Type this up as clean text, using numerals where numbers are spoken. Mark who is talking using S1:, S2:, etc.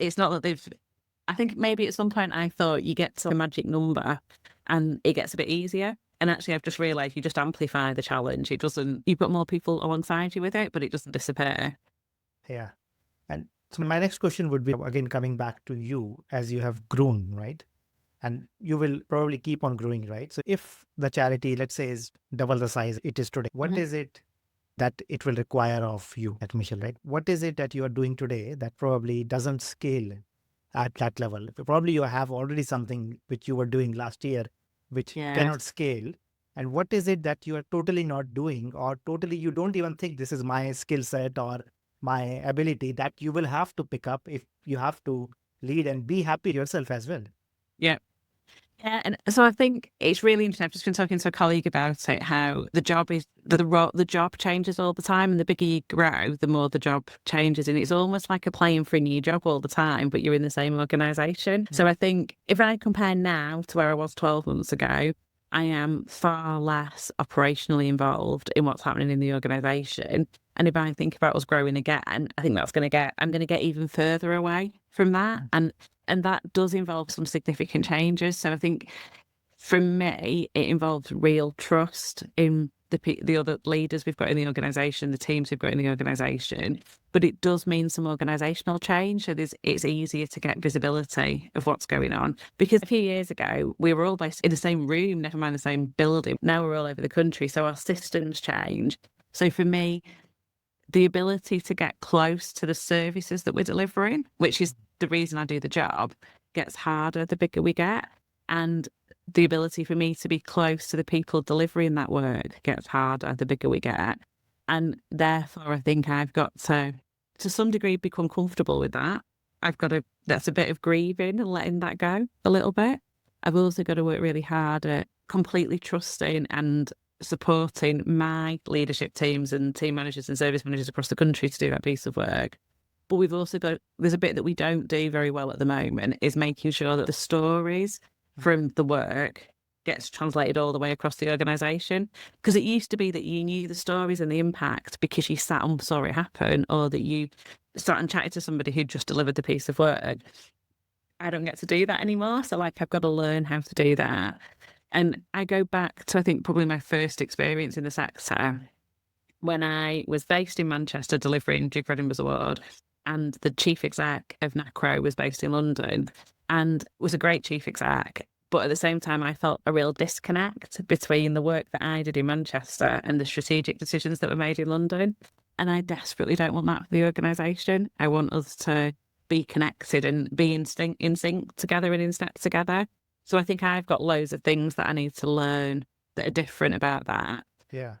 S1: it's not that I think maybe at some point I thought you get to a magic number and it gets a bit easier. And actually, I've just realised you just amplify the challenge. It doesn't, you've got more people alongside you with it, but it doesn't disappear.
S2: Yeah. And so my next question would be, again, coming back to you as you have grown, right? And you will probably keep on growing, right? So if the charity, let's say, is double the size it is today, what
S1: Mhm.
S2: is it that it will require of you at Mchelle, right? What is it that you are doing today that probably doesn't scale at that level? Probably you have already something which you were doing last year, which
S1: Yeah.
S2: cannot scale. And what is it that you are totally not doing, or totally you don't even think this is my skill set or my ability, that you will have to pick up if you have to lead and be happy yourself as well?
S1: Yeah. Yeah, and so I think it's really interesting. I've just been talking to a colleague about it, how the job is the job changes all the time, and the bigger you grow, the more the job changes, and it's almost like applying for a new job all the time, but you're in the same organisation. So I think if I compare now to where I was 12 months ago, I am far less operationally involved in what's happening in the organisation. And if I think about us growing again, I think I'm going to get even further away from that. And that does involve some significant changes. So I think for me, it involves real trust in the other leaders we've got in the organisation, the teams we've got in the organisation. But it does mean some organisational change. So it's easier to get visibility of what's going on. Because a few years ago, we were all based in the same room, never mind the same building. Now we're all over the country. So our systems change. So for me, the ability to get close to the services that we're delivering, which is the reason I do the job, gets harder the bigger we get. And the ability for me to be close to the people delivering that work gets harder the bigger we get. And therefore, I think I've got to some degree, become comfortable with that. That's a bit of grieving and letting that go a little bit. I've also got to work really hard at completely trusting and supporting my leadership teams and team managers and service managers across the country to do that piece of work. But we've also there's a bit that we don't do very well at the moment, is making sure that the stories from the work gets translated all the way across the organisation. Because it used to be that you knew the stories and the impact because you sat and saw it happen, or that you sat and chatted to somebody who just delivered the piece of work. I don't get to do that anymore. So I've got to learn how to do that. And I go back to, I think, probably my first experience in the sector when I was based in Manchester delivering Duke of Edinburgh's Award, and the chief exec of NACRO was based in London and was a great chief exec. But at the same time, I felt a real disconnect between the work that I did in Manchester and the strategic decisions that were made in London. And I desperately don't want that for the organisation. I want us to be connected and be in sync together and in step together. So I think I've got loads of things that I need to learn that are different about that.
S2: Yeah.